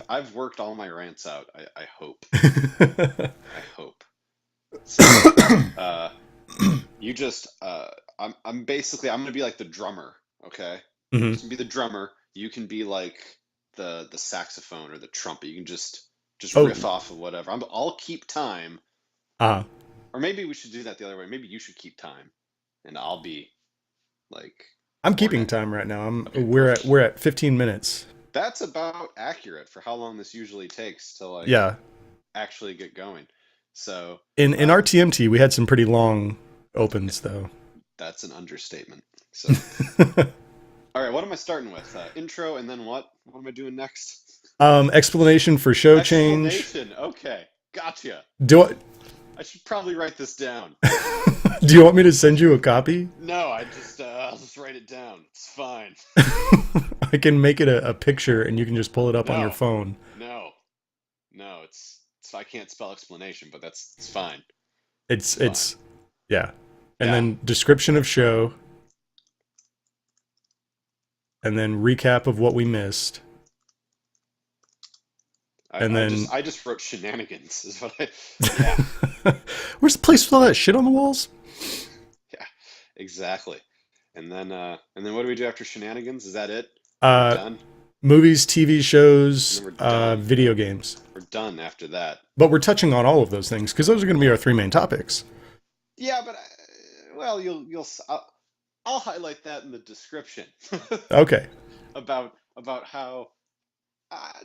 I've worked all my rants out. I hope. I hope. So, uh, you just I'm basically I'm gonna be like the drummer. Okay, I'm Hmm. just gonna be the drummer. You can be like the saxophone or the trumpet. You can just Oh, riff off of whatever. I'll keep time, uh, or maybe we should do that the other way. Maybe you should keep time, and I'll be like I'm keeping cornet. time right now. Okay, perfect. We're at 15 minutes. That's about accurate for how long this usually takes to like Yeah. actually get going. So, In our um, TMT, we had some pretty long opens though. that's an understatement. So, all right, what am I starting with? Intro, and then what? What am I doing next? Explanation for show change. Explanation. Okay, gotcha. Do I, I should probably write this down. do you want me to send you a copy? No, I'll just write it down. It's fine. I can make it a picture and you can just pull it up on your No, phone. no, no. It's I can't spell explanation, but it's fine. It's It's fine. it's yeah. And Yeah. then description of show and then recap of what we missed. And then I just wrote shenanigans. Is what I. Yeah. where's the place with all that shit on the walls? Yeah. Exactly. And then what do we do after shenanigans? Is that it? We're Uh done. Movies, TV And then shows, we're done. video games. We're done after that. But we're touching on all of those things because those are going to be our three main topics. Yeah, but well, I'll highlight that in the description Okay. about how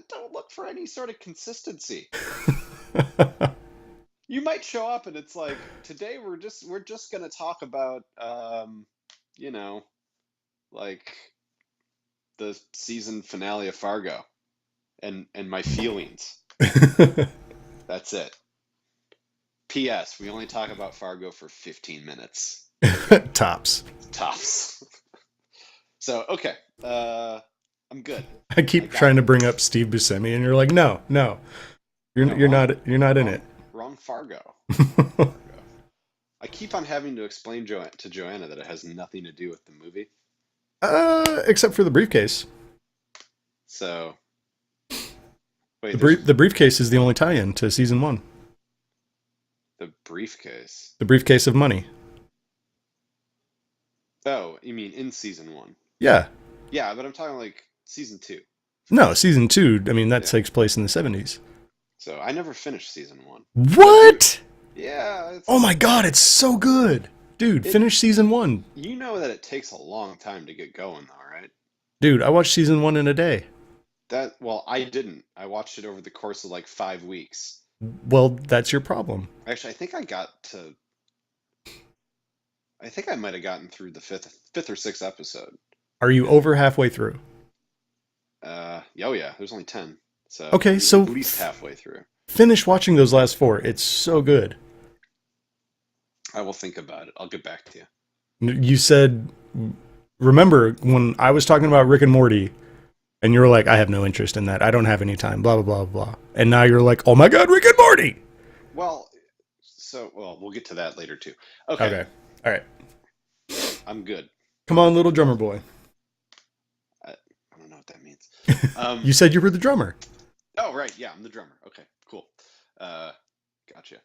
don't look for any sort of consistency. You might show up and it's like today we're just gonna talk about you know like the season finale of Fargo and my feelings. That's it. P.S. We only talk about Fargo for 15 minutes Tops. tops. So okay, I'm good. I I keep got trying it. to bring up Steve Buscemi, and you're like, no, no, No, wrong, you're not in it. wrong Fargo. Wrong Fargo. I keep on having to explain to Joanna that it has nothing to do with the movie. Except for the briefcase. So wait, there's The briefcase is the only tie-in to season one. the briefcase. The briefcase of money. Oh, you mean in season one? Yeah. Yeah, but I'm talking like season two. No, season two. I mean, that Yeah. takes place in the 70s. So I never finished season one. But you, What? yeah, Oh my god, it's so good, dude. it. Finish season one, You know that it takes a long time to get going, though, right? dude. I watched season one in a day. That well, I didn't. I watched it over the course of like 5 weeks. Well, that's your problem. Actually, I think I might have gotten through the fifth or sixth episode. Are you And over halfway through? oh yeah, there's only 10, so Okay, at so least halfway through. finish watching those last four. It's so good. I will think about it. I'll get back to you. You said, remember when I was talking about Rick and Morty, and you were like, I have no interest in that. I don't have any time. Blah blah blah blah. And now you're like, oh my god, Rick and Morty. Well, we'll get to that later too. Okay, Okay. All right. I'm good. Come on, little drummer boy. I don't know what that means. Um, You said you were the drummer. oh right, yeah, I'm the drummer. Okay, cool. Uh, gotcha.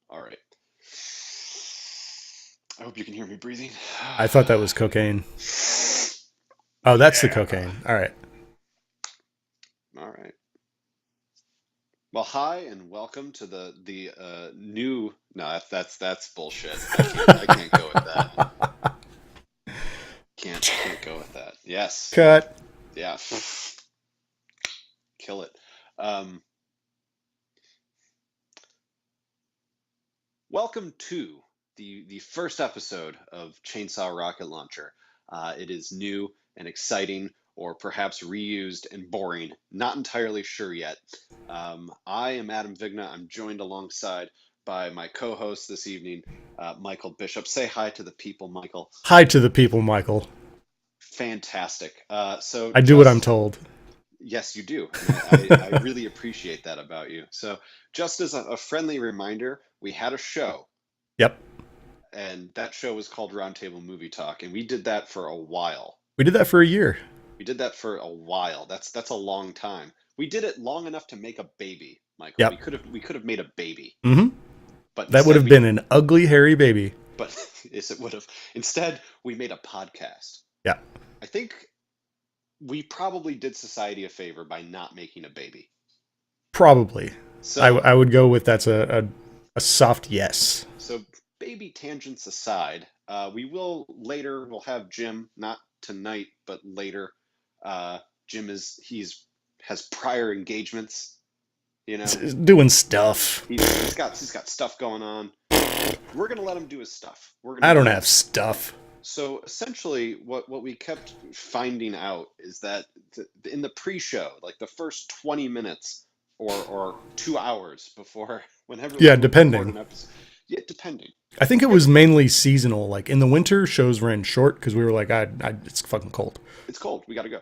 All right. I hope you can hear me breathing. I thought that was cocaine. Oh, that's the Yeah. cocaine. All right. All right. Well, hi and welcome to the new. No, that's bullshit. I can't go with that. Can't go with that. Yes. Cut. Yeah. Kill it. Um, welcome to the first episode of Chainsaw Rocket Launcher. It is new and exciting, or perhaps reused and boring. Not entirely sure yet. I am Adam Vigna. I'm joined alongside by my co-host this evening, Michael Bishop. Say hi to the people, Michael. Hi to the people, Michael. Fantastic. So I do what I'm just told. yes, you do. And I really appreciate that about you. So just as a friendly reminder, we had a show, Yep. and that show was called Roundtable Movie Talk, and we did that for a while. We did that for a year. We did that for a while. That's a long time. We did it long enough to make a baby, Michael. Yep. We could have made a baby, Hmm. but That would instead have been an ugly, hairy baby. but yes, it would have. Instead, we made a podcast. Yeah, I think we probably did society a favor by not making a baby. probably. So, I would go with that's a soft yes. so baby tangents aside, we will later. We'll have Jim, not tonight, but later. Jim has prior engagements. You know, Doing stuff. he's got stuff going on. We're gonna let him do his stuff. We're gonna I don't do have stuff. So essentially, what we kept finding out is that in the pre-show, like the first 20 minutes or 2 hours before, whenever we Yeah, would record depending. an episode, yeah, depending. I think it was mainly seasonal. Like in the winter, shows ran short because we were like, it's fucking cold. It's cold. We got to go.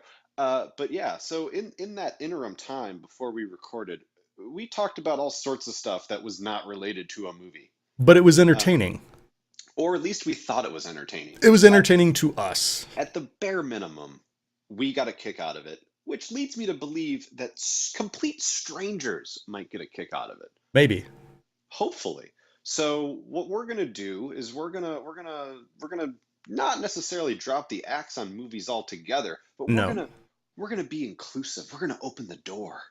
But yeah, so in that interim time before we recorded, we talked about all sorts of stuff that was not related to a movie, But it was uh, entertaining. or at least we thought it was entertaining. It was entertaining to us. At the bare minimum, we got a kick out of it, which leads me to believe that complete strangers might get a kick out of it. Maybe. Hopefully. So what we're gonna do is we're gonna not necessarily drop the axe on movies altogether, but we're No. gonna we're gonna be inclusive. We're gonna open the door,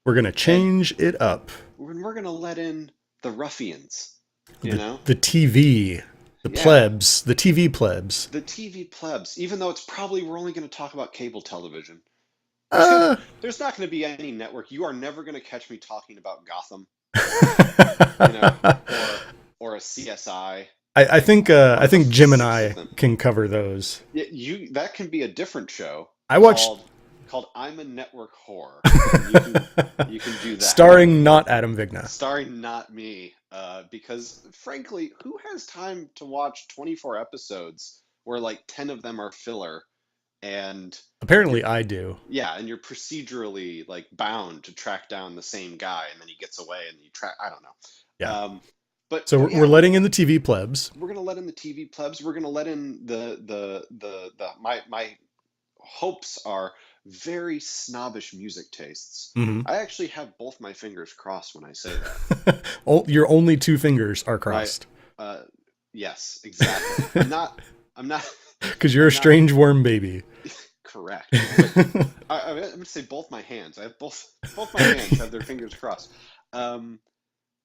We're gonna and change it up. we're gonna let in the ruffians. You The know, the TV, the yeah, plebs, the TV plebs. the TV plebs. Even though it's probably we're only gonna talk about cable television. There's gonna Uh, there's not gonna be any network. You are never gonna catch me talking about Gotham, you know, I or a CSI I or the think Jim and six of I them. can cover those. Yeah, you that can be a different show I watched called I'm a Network Whore, and you can do that, starring not Adam Vigna. starring not me, because frankly, who has time to watch 24 episodes where like 10 of them are filler, and Apparently you're I do. yeah, and you're procedurally like bound to track down the same guy, and then he gets away, and you track. I don't know. Yeah. But So we're yeah, letting in the TV plebs. we're gonna let in the TV plebs. We're gonna let in the my hopes are very snobbish music tastes. Hmm. I actually have both my fingers crossed when I say that. Your only two fingers are My crossed uh yes, exactly. I'm not because you're a I'm not strange worm baby. correct. But I'm gonna say both my hands. I have both my hands have their fingers crossed. Um,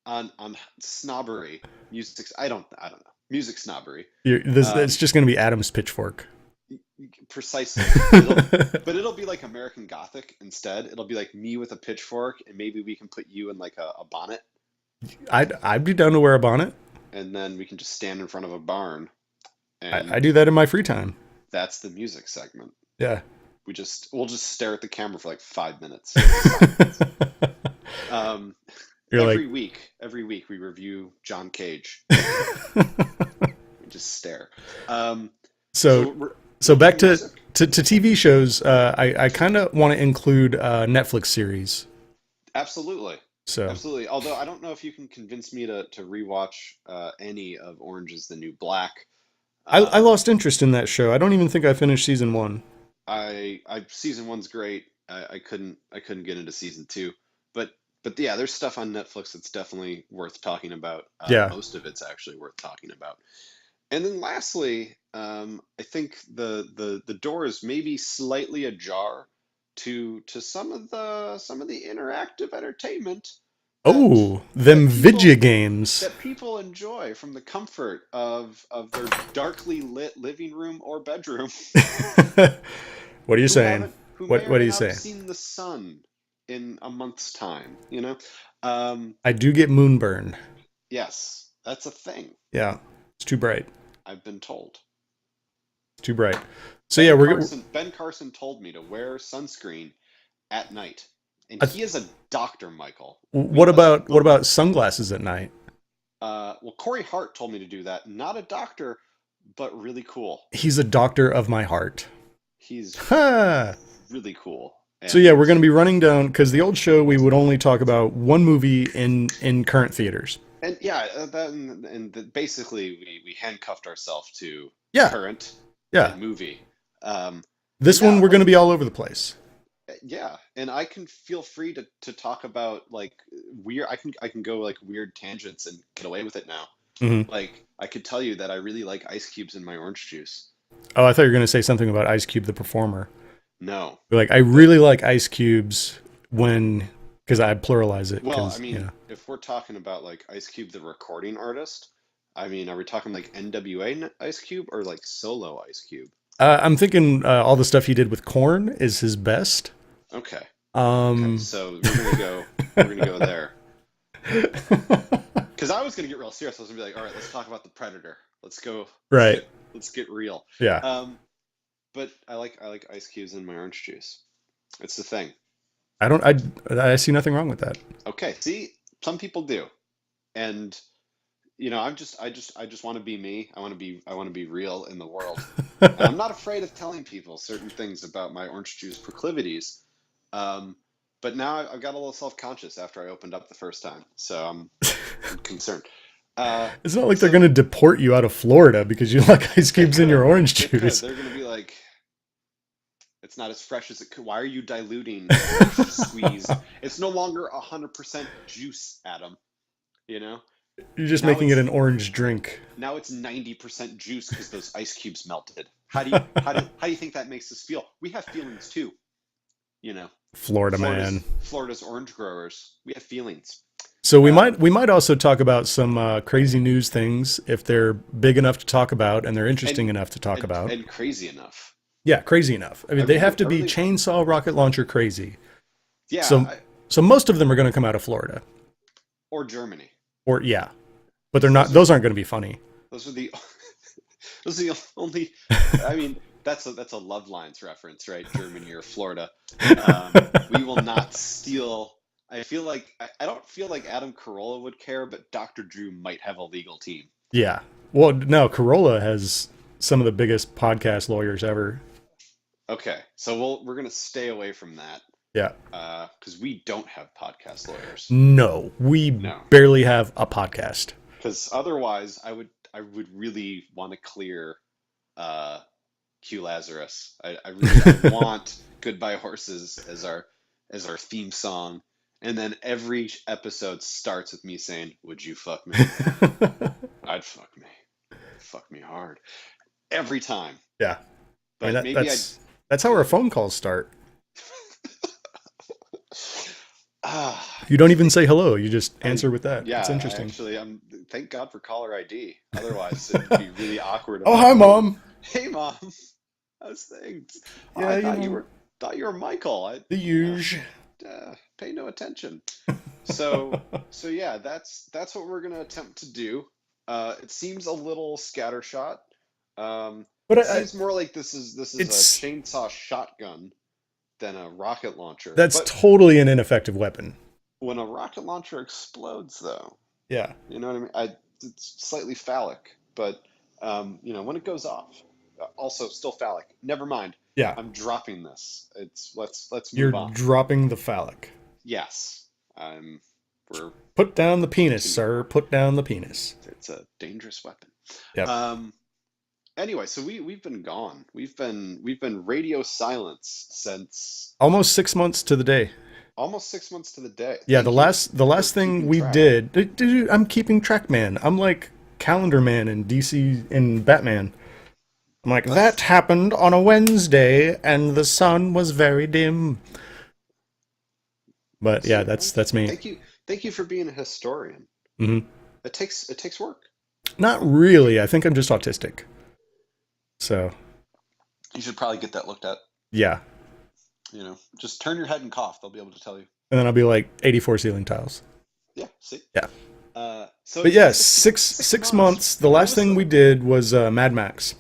on snobbery, music. I don't know music snobbery. It's Um, just going to be Adam's pitchfork. precisely. But it'll be like American Gothic instead. It'll be like me with a pitchfork, and maybe we can put you in like a bonnet, I'd be down to wear a bonnet. and then we can just stand in front of a barn, I and do that in my free time. that's the music segment. Yeah. We'll just stare at the camera for like 5 minutes in silence. Um, You're like, every week we review John Cage. We just stare. Um, so so we're so back making music. to TV shows. I kind of want to include Netflix series. Absolutely. So Absolutely. Although I don't know if you can convince me to rewatch any of Orange is the New Black. I Um, lost interest in that show. I don't even think I finished season one. I season one's great. I couldn't get into season two, but yeah, there's stuff on Netflix that's definitely worth talking about. Yeah. Most of it's actually worth talking about. And then lastly, I think the door is maybe slightly ajar to some of the interactive entertainment that Oh, them people Vidya games. enjoy from the comfort of their darkly lit living room or bedroom, What are you who saying? haven't who may or What may are you not have saying? seen the sun in a month's time, you know? Um, I do get moonburn. yes, that's a thing, Yeah, it's too bright. I've been told. It's too bright. So yeah, Ben we're. Carson Ben Carson told me to wear sunscreen at night. And I, he is a doctor, Michael. We what must about sunglasses at night? well, Corey Hart told me to do that. Not a doctor, but really cool. He's a doctor of my heart. He's Ha! really cool. So yeah, And we're going to be running down because the old show we would only talk about one movie in current theaters. yeah, basically we handcuffed ourselves to Yeah, current yeah. and movie. Um, This one Yeah, we're going to like be all over the place. yeah, and I can feel free to talk about like weird. I can go like weird tangents and get away with it now. Hmm. Like I could tell you that I really like ice cubes in my orange juice. Oh, I thought you were going to say something about Ice Cube the performer. No, Like I the really like Ice Cubes when because I pluralize it well, I because mean, if we're talking about like Ice Cube the recording artist, I mean, are we talking like NWA Ice Cube or like solo Ice Cube? I'm thinking all the stuff he did with Korn is his best. Okay, okay, Um, so we're gonna go there. Because I was gonna get real serious. I was gonna be like, all right, let's talk about the Predator. Let's go. Let's right. get let's get real. Yeah. Um, but I like ice cubes in my orange juice. It's the thing. I don't. I see nothing wrong with that. Okay, see, some people do, and I just want to be me. I want to be real in the world, and I'm not afraid of telling people certain things about my orange juice proclivities. Um, but now I've got a little self-conscious after I opened up the first time, so I'm concerned. Uh, It's not like they're so going to deport you out of Florida because you like ice they cubes in your could, orange they could. juice. They're gonna be like, it's not as fresh as it could. Why are you diluting fresh squeezed? It's no longer 100% juice, Adam. You know, You're just now making it it's an orange drink. now it's 90% juice because those ice cubes melted. How do you think that makes us feel? We have feelings too. You know, Florida Florida's man. Florida's orange growers. We have feelings. So we Um, might also talk about some crazy news things if they're big enough to talk about and they're interesting and enough to talk and about. and crazy enough. Yeah, crazy enough. I I mean, they have really, to I be really, chainsaw rocket launcher crazy. yeah. So so most of them are going to come out of Florida. Or Germany. Or yeah, but they're Because not. Those aren't going to be funny. those are the those are the only. I mean, that's a Love Lines reference, right? Germany or Florida. We will not steal. I don't feel like Adam Carolla would care, but Dr. Drew might have a legal team. Yeah. Well, no, Corolla has some of the biggest podcast lawyers ever. Okay, so we're gonna stay away from that Yeah. because we don't have podcast lawyers. No, we No, barely have a podcast. because otherwise I would really want to clear uh, Q Lazarus. I want Goodbye Horses as our theme song, and then every episode starts with me saying, "Would you fuck me? I'd fuck me hard every time." Yeah. I mean But maybe I that's how our phone calls start. You don't I even think say hello. You just I answer with that. It's yeah, I interesting. actually thank God for caller ID. Otherwise, it'd be really awkward if Oh, I hi, phoned. mom. Hey, mom, how's things? Oh, Yeah, I you thought you know, were Michael. the huge. Pay no attention. So yeah, that's what we're gonna attempt to do. It seems a little scattershot. But It seems more like this is a it's chainsaw shotgun than a rocket launcher. that's But totally an ineffective weapon. when a rocket launcher explodes, though, Yeah. you know what I mean? It's slightly phallic, but when it goes off, also still phallic. Never mind. Yeah. I'm dropping this. Let's You're move on. dropping the phallic. Yes, we're Put down the penis, continue. sir. Put down the penis. It's a dangerous weapon. Yep. Um, anyway, so we've been gone. We've been radio silence since Almost 6 months to the day. almost 6 months to the day. Yeah, the Thank you last for thing keeping we track. did, dude, I'm keeping track, man. I'm like Calendar Man in DC in Batman. I'm like, that happened on a Wednesday and the sun was very dim. But yeah, See, that's me. thank you for being a historian. Hmm. It takes work. Not really. I think I'm just autistic. So, You should probably get that looked at. yeah. Just turn your head and cough. They'll be able to tell you. And then I'll be like 84 ceiling tiles. Yeah, see. Yeah. So But it's been yeah, six six months. months. The What last was thing the we did was Mad Max.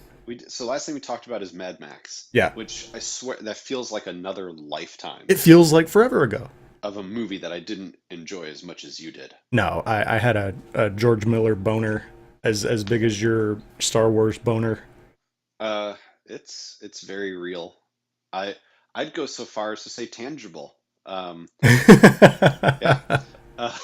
so last thing we talked about is Mad Max, Yeah. which I swear that feels like another lifetime It feels like forever ago. of a movie that I didn't enjoy as much as you did. No, I had a George Miller boner as big as your Star Wars boner. Uh, it's very real. I I'd go so far as to say tangible. Yeah. Uh,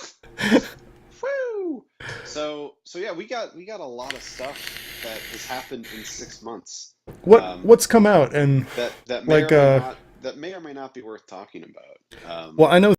woo! So so yeah, we got a lot of stuff that has happened in 6 months. Um, What's come out and that like may or may not be worth talking about. well, I know